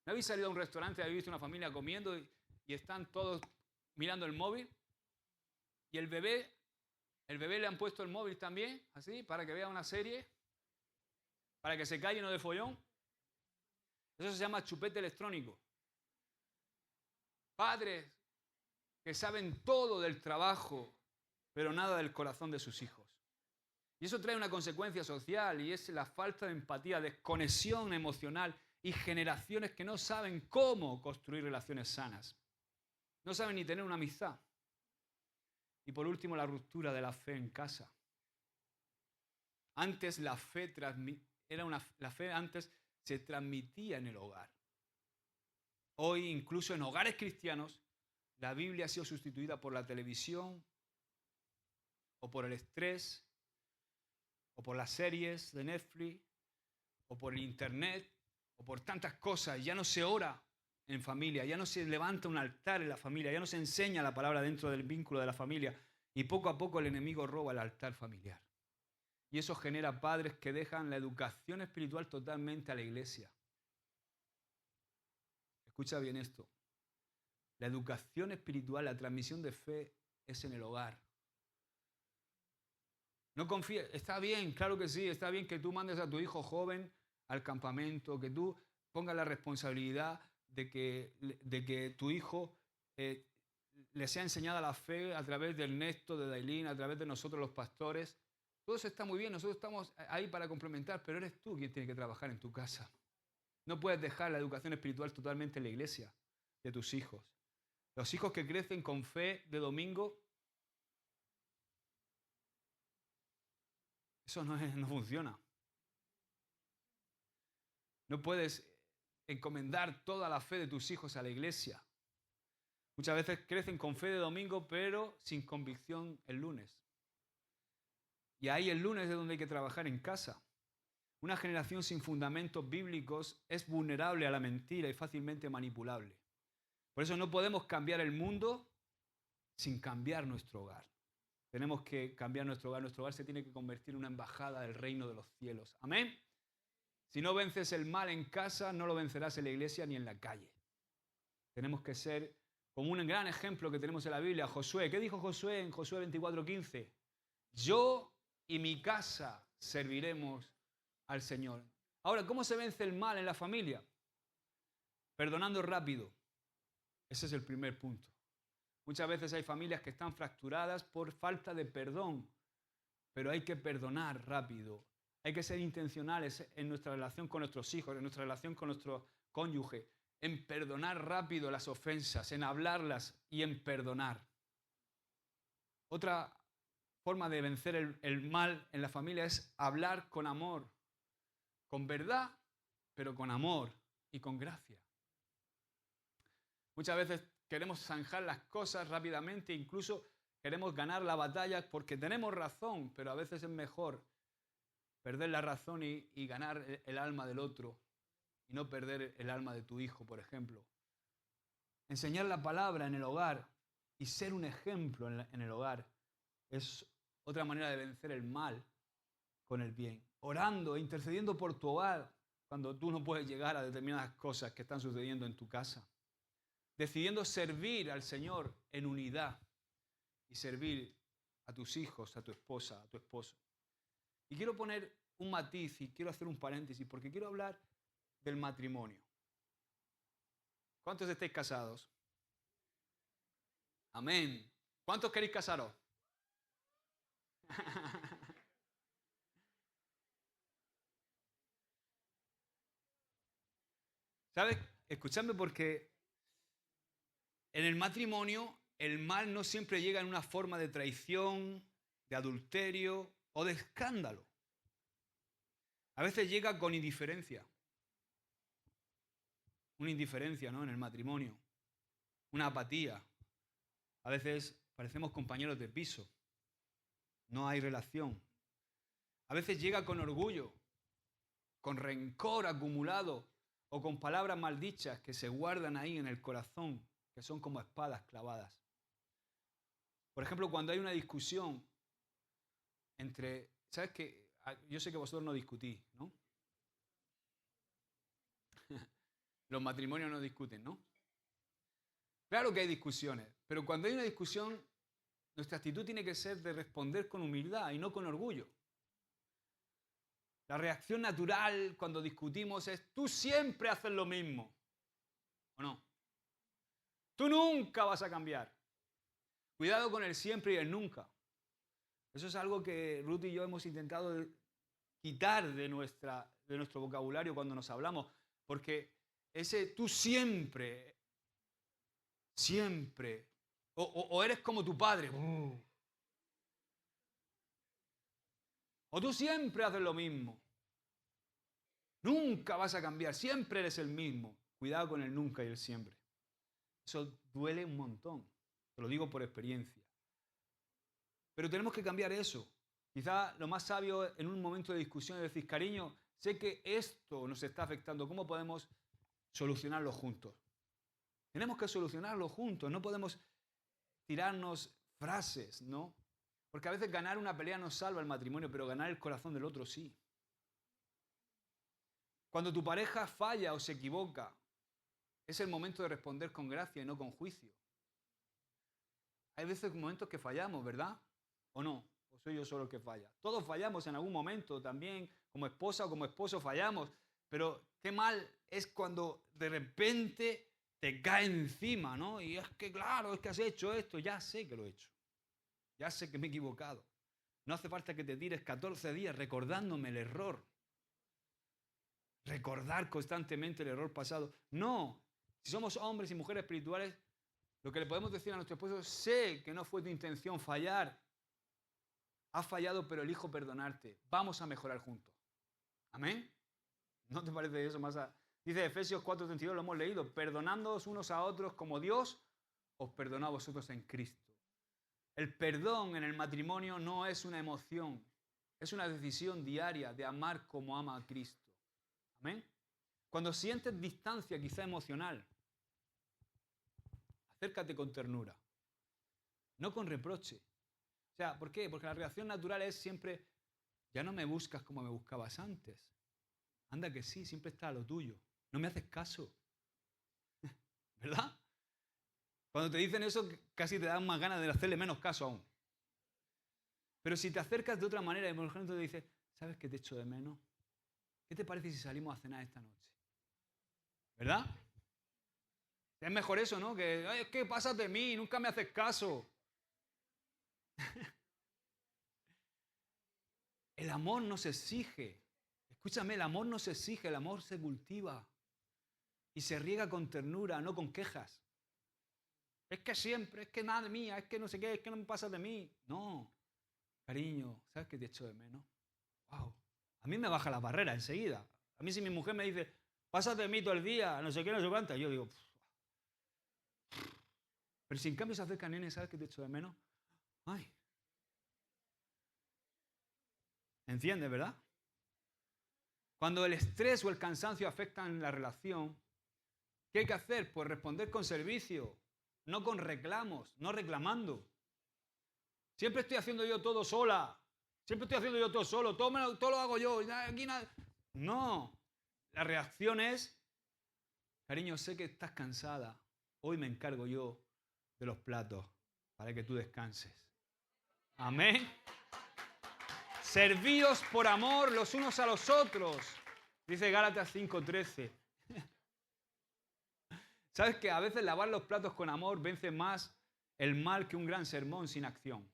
S1: ¿No habéis salido a un restaurante y habéis visto una familia comiendo y están todos mirando el móvil? Y el bebé le han puesto el móvil también, así, para que vea una serie, para que se calle y no de follón. Eso se llama chupete electrónico. Padres que saben todo del trabajo, pero nada del corazón de sus hijos. Y eso trae una consecuencia social y es la falta de empatía, desconexión emocional y generaciones que no saben cómo construir relaciones sanas. No saben ni tener una amistad. Y por último, la ruptura de la fe en casa. Antes la fe antes se transmitía en el hogar. Hoy, incluso en hogares cristianos, la Biblia ha sido sustituida por la televisión o por el estrés o por las series de Netflix o por el internet o por tantas cosas. Ya no se ora en familia, ya no se levanta un altar en la familia, ya no se enseña la palabra dentro del vínculo de la familia y poco a poco el enemigo roba el altar familiar. Y eso genera padres que dejan la educación espiritual totalmente a la iglesia. Escucha bien esto. La educación espiritual, la transmisión de fe es en el hogar. No confíes, está bien, claro que sí, está bien que tú mandes a tu hijo joven al campamento, que tú pongas la responsabilidad de que tu hijo le sea enseñada la fe a través de Ernesto, de Dailín, a través de nosotros los pastores. Todo eso está muy bien, nosotros estamos ahí para complementar, pero eres tú quien tiene que trabajar en tu casa. No puedes dejar la educación espiritual totalmente en la iglesia de tus hijos. Los hijos que crecen con fe de domingo, eso no funciona. No puedes encomendar toda la fe de tus hijos a la iglesia. Muchas veces crecen con fe de domingo, pero sin convicción el lunes. Y ahí el lunes es donde hay que trabajar en casa. Una generación sin fundamentos bíblicos es vulnerable a la mentira y fácilmente manipulable. Por eso no podemos cambiar el mundo sin cambiar nuestro hogar. Tenemos que cambiar nuestro hogar. Nuestro hogar se tiene que convertir en una embajada del reino de los cielos. Amén. Si no vences el mal en casa, no lo vencerás en la iglesia ni en la calle. Tenemos que ser como un gran ejemplo que tenemos en la Biblia, Josué. ¿Qué dijo Josué en Josué 24:15? Yo y mi casa serviremos al Señor. Ahora, ¿cómo se vence el mal en la familia? Perdonando rápido. Ese es el primer punto. Muchas veces hay familias que están fracturadas por falta de perdón, pero hay que perdonar rápido. Hay que ser intencionales en nuestra relación con nuestros hijos, en nuestra relación con nuestro cónyuge, en perdonar rápido las ofensas, en hablarlas y en perdonar. Otra forma de vencer el mal en la familia es hablar con amor, con verdad, pero con amor y con gracia. Muchas veces queremos zanjar las cosas rápidamente, incluso queremos ganar la batalla porque tenemos razón, pero a veces es mejor perder la razón y ganar el alma del otro y no perder el alma de tu hijo, por ejemplo. Enseñar la palabra en el hogar y ser un ejemplo en el hogar es otra manera de vencer el mal con el bien. Orando e intercediendo por tu hogar cuando tú no puedes llegar a determinadas cosas que están sucediendo en tu casa. Decidiendo servir al Señor en unidad y servir a tus hijos, a tu esposa, a tu esposo. Y quiero poner un matiz y quiero hacer un paréntesis porque quiero hablar del matrimonio. ¿Cuántos estáis casados? Amén. ¿Cuántos queréis casaros? ¿Sabes? Escuchadme porque en el matrimonio el mal no siempre llega en una forma de traición, de adulterio o de escándalo. A veces llega con indiferencia. Una indiferencia, ¿no? En el matrimonio. Una apatía. A veces parecemos compañeros de piso. No hay relación. A veces llega con orgullo, con rencor acumulado o con palabras maldichas que se guardan ahí en el corazón, que son como espadas clavadas. Por ejemplo, cuando hay una discusión entre... ¿Sabes qué? Yo sé que vosotros no discutís, ¿no? Los matrimonios no discuten, ¿no? Claro que hay discusiones, pero cuando hay una discusión, nuestra actitud tiene que ser de responder con humildad y no con orgullo. La reacción natural cuando discutimos es, tú siempre haces lo mismo, ¿o no? Tú nunca vas a cambiar. Cuidado con el siempre y el nunca. Eso es algo que Ruth y yo hemos intentado quitar de nuestro vocabulario cuando nos hablamos, porque ese tú siempre, o eres como tu padre, o tú siempre haces lo mismo. Nunca vas a cambiar, siempre eres el mismo. Cuidado con el nunca y el siempre. Eso duele un montón, te lo digo por experiencia. Pero tenemos que cambiar eso. Quizá lo más sabio en un momento de discusión es decir, cariño, sé que esto nos está afectando, ¿cómo podemos solucionarlo juntos? Tenemos que solucionarlo juntos, no podemos tirarnos frases, ¿no? Porque a veces ganar una pelea no salva el matrimonio, pero ganar el corazón del otro sí. Cuando tu pareja falla o se equivoca, es el momento de responder con gracia y no con juicio. Hay veces momentos que fallamos, ¿verdad? ¿O no? ¿O soy yo solo el que falla? Todos fallamos en algún momento también, como esposa o como esposo fallamos, pero qué mal es cuando de repente te cae encima, ¿no? Y es que claro, es que has hecho esto, ya sé que lo he hecho, ya sé que me he equivocado. No hace falta que te tires 14 días recordándome el error. Recordar constantemente el error pasado. No, si somos hombres y mujeres espirituales, lo que le podemos decir a nuestro esposo, sé que no fue tu intención fallar. Has fallado, pero elijo perdonarte. Vamos a mejorar juntos. ¿Amén? ¿No te parece eso más? Dice Efesios 4:32, lo hemos leído. Perdonándoos unos a otros como Dios os perdonó a vosotros en Cristo. El perdón en el matrimonio no es una emoción. Es una decisión diaria de amar como ama a Cristo. ¿Amén? Cuando sientes distancia, quizá emocional, acércate con ternura, no con reproche. O sea, ¿por qué? Porque la reacción natural es siempre, ya no me buscas como me buscabas antes. Anda que sí, siempre está a lo tuyo. No me haces caso. ¿Verdad? Cuando te dicen eso, casi te dan más ganas de hacerle menos caso aún. Pero si te acercas de otra manera, y por ejemplo te dices, ¿sabes qué te echo de menos? ¿Qué te parece si salimos a cenar esta noche? ¿Verdad? Es mejor eso, ¿no? Que, "Ay, es que pasas de mí, nunca me haces caso". El amor no se exige. Escúchame, el amor no se exige, el amor se cultiva. Y se riega con ternura, no con quejas. Es que siempre, es que nada de mía, es que no sé qué, es que no me pasas de mí. No, cariño, ¿sabes qué te echo de menos? Wow. A mí me baja la barrera enseguida. A mí si mi mujer me dice, pasas de mí todo el día, no sé qué, no sé cuánto, yo digo, "Pff". Pero si en cambio se acerca nene, ¿sabes qué te echo de menos? Ay, ¿entiendes, verdad? Cuando el estrés o el cansancio afectan la relación, ¿qué hay que hacer? Pues responder con servicio, no con reclamos, no reclamando. Siempre estoy haciendo yo todo sola. Siempre estoy haciendo yo todo solo. Todo lo hago yo. Aquí nada. No. La reacción es, cariño, sé que estás cansada. Hoy me encargo yo de los platos para que tú descanses. Amén. Servíos por amor los unos a los otros. Dice Gálatas 5:13. ¿Sabes que a veces lavar los platos con amor vence más el mal que un gran sermón sin acción?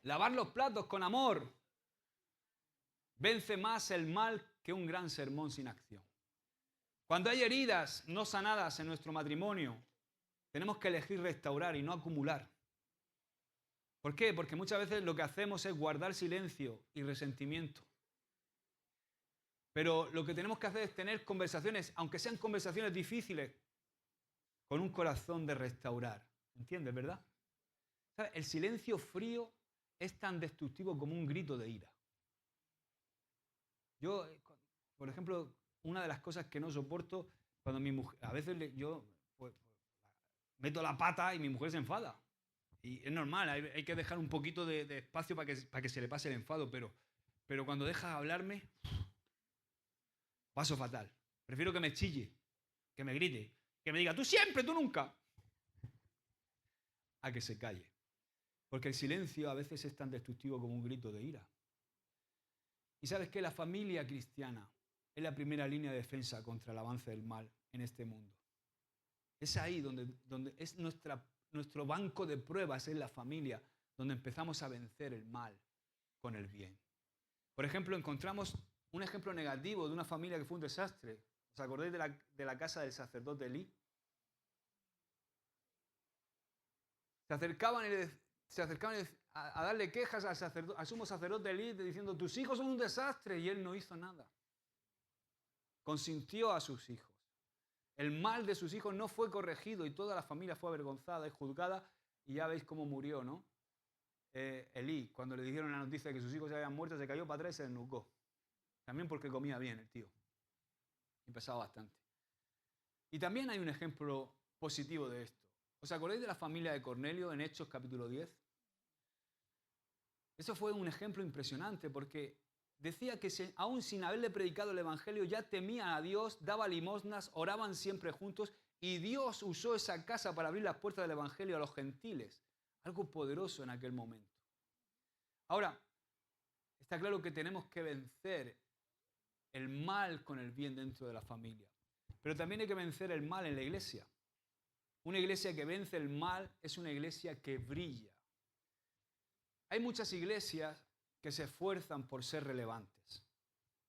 S1: Lavar los platos con amor vence más el mal que un gran sermón sin acción. Cuando hay heridas no sanadas en nuestro matrimonio, tenemos que elegir restaurar y no acumular. ¿Por qué? Porque muchas veces lo que hacemos es guardar silencio y resentimiento. Pero lo que tenemos que hacer es tener conversaciones, aunque sean conversaciones difíciles, con un corazón de restaurar. ¿Entiendes, verdad? ¿Sabes? El silencio frío es tan destructivo como un grito de ira. Yo, por ejemplo, una de las cosas que no soporto, cuando mi mujer, a veces yo pues, meto la pata y mi mujer se enfada. Y es normal, hay que dejar un poquito de espacio para que se le pase el enfado, pero cuando deja de hablarme, paso fatal. Prefiero que me chille, que me grite, que me diga, tú siempre, tú nunca, a que se calle. Porque el silencio a veces es tan destructivo como un grito de ira. Y sabes que la familia cristiana es la primera línea de defensa contra el avance del mal en este mundo. Es ahí donde es nuestro banco de pruebas, es la familia, donde empezamos a vencer el mal con el bien. Por ejemplo, encontramos un ejemplo negativo de una familia que fue un desastre. ¿Os acordáis de la casa del sacerdote Elí? Se acercaban a darle quejas al sumo sacerdote Elí diciendo, tus hijos son un desastre, y él no hizo nada. Consintió a sus hijos. El mal de sus hijos no fue corregido y toda la familia fue avergonzada y juzgada, y ya veis cómo murió, ¿no? Elí, cuando le dijeron la noticia de que sus hijos se habían muerto, se cayó para atrás y se desnucó. También porque comía bien el tío. Y pesaba bastante. Y también hay un ejemplo positivo de esto. ¿Os acordáis de la familia de Cornelio en Hechos capítulo 10? Eso fue un ejemplo impresionante porque decía que aún sin haberle predicado el Evangelio ya temían a Dios, daba limosnas, oraban siempre juntos y Dios usó esa casa para abrir las puertas del Evangelio a los gentiles. Algo poderoso en aquel momento. Ahora, está claro que tenemos que vencer el mal con el bien dentro de la familia. Pero también hay que vencer el mal en la iglesia. Una iglesia que vence el mal es una iglesia que brilla. Hay muchas iglesias que se esfuerzan por ser relevantes,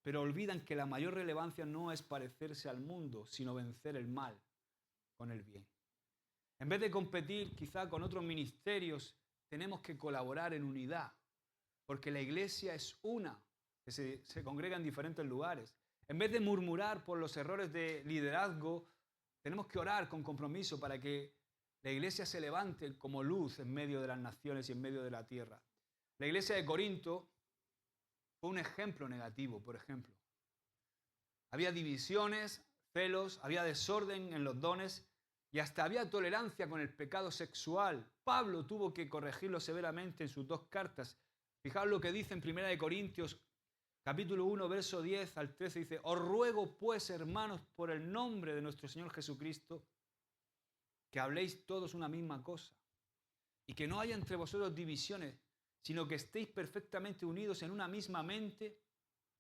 S1: pero olvidan que la mayor relevancia no es parecerse al mundo, sino vencer el mal con el bien. En vez de competir quizá con otros ministerios, tenemos que colaborar en unidad, porque la iglesia es una, que se congrega en diferentes lugares. En vez de murmurar por los errores de liderazgo, tenemos que orar con compromiso para que la iglesia se levante como luz en medio de las naciones y en medio de la tierra. La iglesia de Corinto fue un ejemplo negativo, por ejemplo. Había divisiones, celos, había desorden en los dones y hasta había tolerancia con el pecado sexual. Pablo tuvo que corregirlo severamente en sus 2 cartas. Fijaos lo que dice en 1 Corintios, capítulo 1, verso 10 al 13. Dice, os ruego pues, hermanos, por el nombre de nuestro Señor Jesucristo, que habléis todos una misma cosa y que no haya entre vosotros divisiones, sino que estéis perfectamente unidos en una misma mente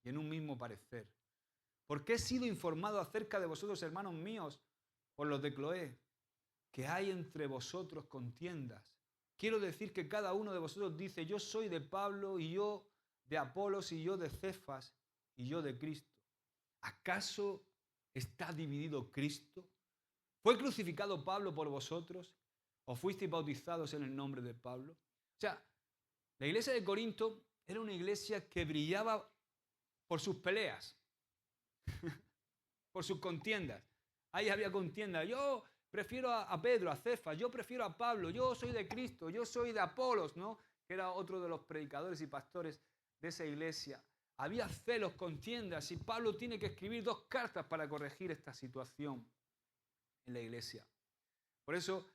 S1: y en un mismo parecer. Porque he sido informado acerca de vosotros, hermanos míos, por los de Cloé, que hay entre vosotros contiendas. Quiero decir que cada uno de vosotros dice, yo soy de Pablo, y yo de Apolos, y yo de Cefas, y yo de Cristo. ¿Acaso está dividido Cristo? ¿Fue crucificado Pablo por vosotros? ¿O fuisteis bautizados en el nombre de Pablo? O sea, la iglesia de Corinto era una iglesia que brillaba por sus peleas, por sus contiendas. Ahí había contiendas. Yo prefiero a Pedro, a Cefas, yo prefiero a Pablo, yo soy de Cristo, yo soy de Apolos, ¿no? Que era otro de los predicadores y pastores de esa iglesia. Había celos, contiendas, y Pablo tiene que escribir 2 cartas para corregir esta situación en la iglesia. Por eso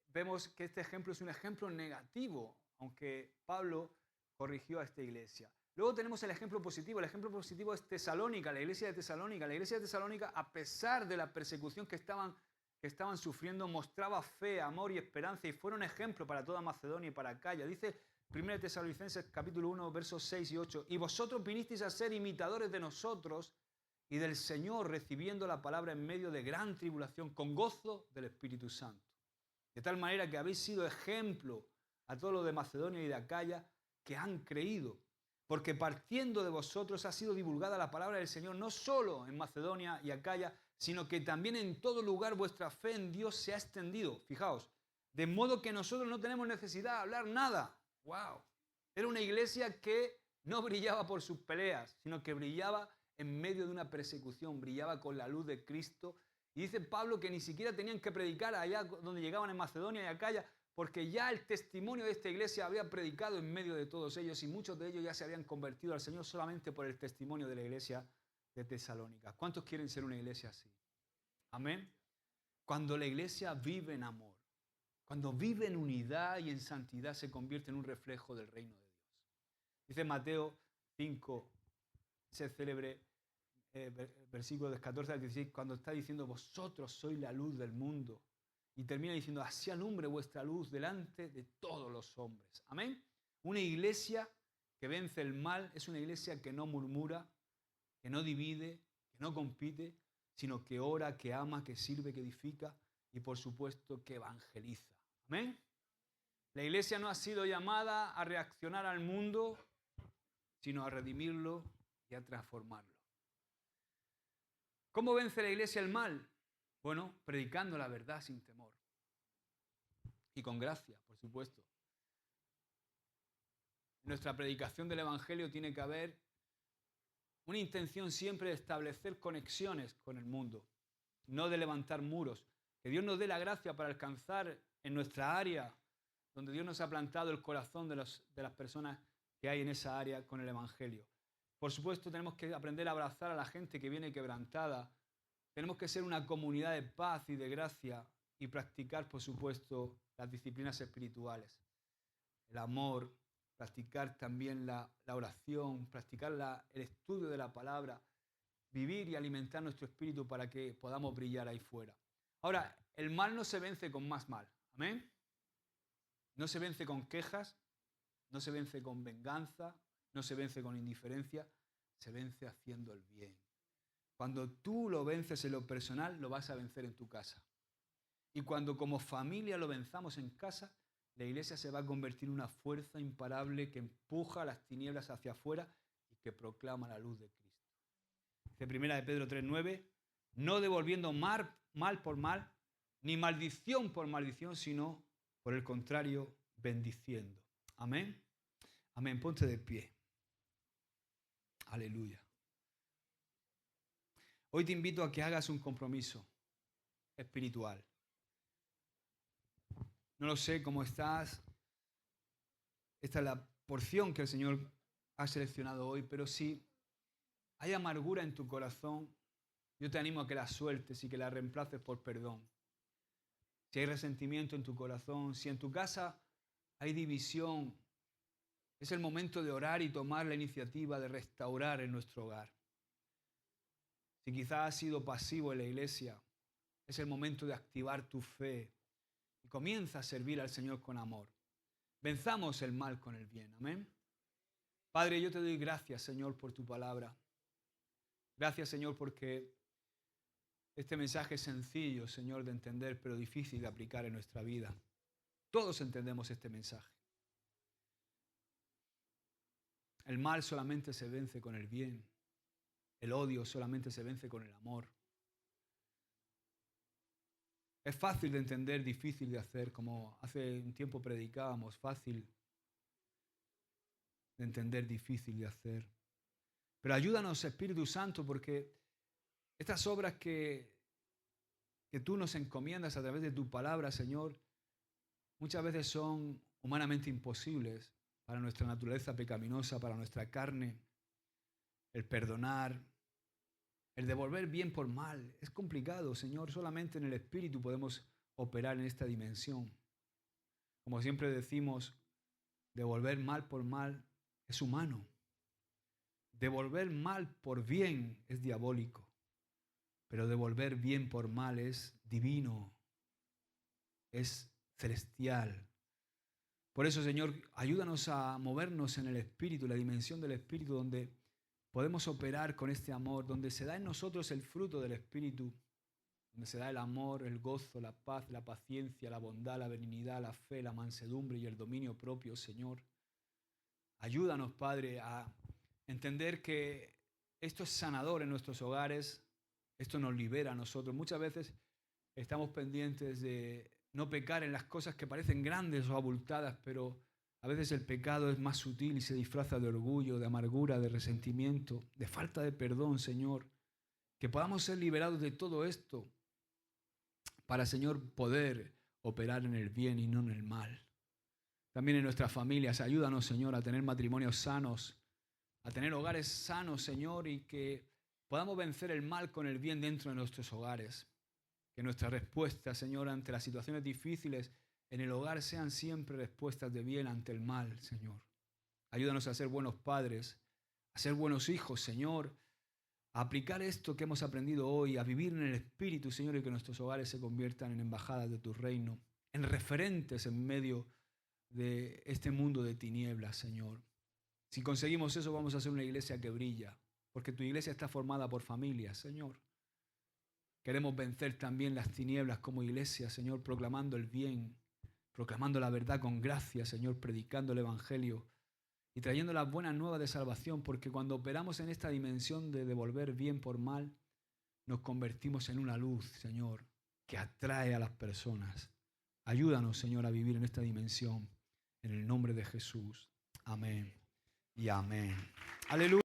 S1: vemos que este ejemplo es un ejemplo negativo, aunque Pablo corrigió a esta iglesia. Luego tenemos el ejemplo positivo. El ejemplo positivo es Tesalónica, la iglesia de Tesalónica. La iglesia de Tesalónica, a pesar de la persecución que estaban sufriendo, mostraba fe, amor y esperanza, y fueron ejemplo para toda Macedonia y para Acaya. Dice 1 Tesalonicenses capítulo 1, versos 6 y 8, y vosotros vinisteis a ser imitadores de nosotros y del Señor, recibiendo la palabra en medio de gran tribulación, con gozo del Espíritu Santo. De tal manera que habéis sido ejemplo a todos los de Macedonia y de Acaya que han creído. Porque partiendo de vosotros ha sido divulgada la palabra del Señor, no solo en Macedonia y Acaya, sino que también en todo lugar vuestra fe en Dios se ha extendido. Fijaos, de modo que nosotros no tenemos necesidad de hablar nada. ¡Wow! Era una iglesia que no brillaba por sus peleas, sino que brillaba en medio de una persecución, brillaba con la luz de Cristo. Y dice Pablo que ni siquiera tenían que predicar allá donde llegaban en Macedonia y Acaya, porque ya el testimonio de esta iglesia había predicado en medio de todos ellos, y muchos de ellos ya se habían convertido al Señor solamente por el testimonio de la iglesia de Tesalónica. ¿Cuántos quieren ser una iglesia así? Amén. Cuando la iglesia vive en amor, cuando vive en unidad y en santidad, se convierte en un reflejo del reino de Dios. Dice Mateo 5, ese célebre versículo del 14 al 16, cuando está diciendo, vosotros sois la luz del mundo. Y termina diciendo, así alumbre vuestra luz delante de todos los hombres. Amén. Una iglesia que vence el mal es una iglesia que no murmura, que no divide, que no compite, sino que ora, que ama, que sirve, que edifica y por supuesto que evangeliza. Amén. La iglesia no ha sido llamada a reaccionar al mundo, sino a redimirlo y a transformarlo. ¿Cómo vence la iglesia el mal? Bueno, predicando la verdad sin temor. Y con gracia, por supuesto. En nuestra predicación del Evangelio tiene que haber una intención siempre de establecer conexiones con el mundo, no de levantar muros. Que Dios nos dé la gracia para alcanzar en nuestra área, donde Dios nos ha plantado el corazón de las personas que hay en esa área con el Evangelio. Por supuesto, tenemos que aprender a abrazar a la gente que viene quebrantada. Tenemos que ser una comunidad de paz y de gracia y practicar, por supuesto, las disciplinas espirituales. El amor, practicar también la oración, practicar el estudio de la palabra, vivir y alimentar nuestro espíritu para que podamos brillar ahí fuera. Ahora, el mal no se vence con más mal. ¿Amén? No se vence con quejas, no se vence con venganza, no se vence con indiferencia, se vence haciendo el bien. Cuando tú lo vences en lo personal, lo vas a vencer en tu casa. Y cuando como familia lo venzamos en casa, la iglesia se va a convertir en una fuerza imparable que empuja las tinieblas hacia afuera y que proclama la luz de Cristo. Dice 1 de Pedro 3:9, no devolviendo mal por mal, ni maldición por maldición, sino por el contrario, bendiciendo. Amén. Amén. Ponte de pie. Aleluya. Hoy te invito a que hagas un compromiso espiritual. No lo sé cómo estás. Esta es la porción que el Señor ha seleccionado hoy, pero si hay amargura en tu corazón, yo te animo a que la sueltes y que la reemplaces por perdón. Si hay resentimiento en tu corazón, si en tu casa hay división, es el momento de orar y tomar la iniciativa de restaurar en nuestro hogar. Si quizás has sido pasivo en la iglesia, es el momento de activar tu fe y comienza a servir al Señor con amor. Venzamos el mal con el bien. Amén. Padre, yo te doy gracias, Señor, por tu palabra. Gracias, Señor, porque este mensaje es sencillo, Señor, de entender, pero difícil de aplicar en nuestra vida. Todos entendemos este mensaje. El mal solamente se vence con el bien. El odio solamente se vence con el amor. Es fácil de entender, difícil de hacer, como hace un tiempo predicábamos, fácil de entender, difícil de hacer. Pero ayúdanos, Espíritu Santo, porque estas obras que tú nos encomiendas a través de tu palabra, Señor, muchas veces son humanamente imposibles para nuestra naturaleza pecaminosa, para nuestra carne. El perdonar, el devolver bien por mal. Es complicado, Señor. Solamente en el Espíritu podemos operar en esta dimensión. Como siempre decimos, devolver mal por mal es humano. Devolver mal por bien es diabólico. Pero devolver bien por mal es divino, es celestial. Por eso, Señor, ayúdanos a movernos en el Espíritu, la dimensión del Espíritu, donde podemos operar con este amor, donde se da en nosotros el fruto del Espíritu, donde se da el amor, el gozo, la paz, la paciencia, la bondad, la benignidad, la fe, la mansedumbre y el dominio propio, Señor. Ayúdanos, Padre, a entender que esto es sanador en nuestros hogares, esto nos libera a nosotros. Muchas veces estamos pendientes de no pecar en las cosas que parecen grandes o abultadas, pero a veces el pecado es más sutil y se disfraza de orgullo, de amargura, de resentimiento, de falta de perdón, Señor. Que podamos ser liberados de todo esto para, Señor, poder operar en el bien y no en el mal. También en nuestras familias, ayúdanos, Señor, a tener matrimonios sanos, a tener hogares sanos, Señor, y que podamos vencer el mal con el bien dentro de nuestros hogares. Que nuestras respuestas, Señor, ante las situaciones difíciles en el hogar sean siempre respuestas de bien ante el mal, Señor. Ayúdanos a ser buenos padres, a ser buenos hijos, Señor, a aplicar esto que hemos aprendido hoy, a vivir en el Espíritu, Señor, y que nuestros hogares se conviertan en embajadas de tu reino, en referentes en medio de este mundo de tinieblas, Señor. Si conseguimos eso, vamos a ser una iglesia que brilla, porque tu iglesia está formada por familias, Señor. Queremos vencer también las tinieblas como iglesia, Señor, proclamando el bien, proclamando la verdad con gracia, Señor, predicando el Evangelio y trayendo las buenas nuevas de salvación, porque cuando operamos en esta dimensión de devolver bien por mal, nos convertimos en una luz, Señor, que atrae a las personas. Ayúdanos, Señor, a vivir en esta dimensión, en el nombre de Jesús. Amén y amén. Aleluya.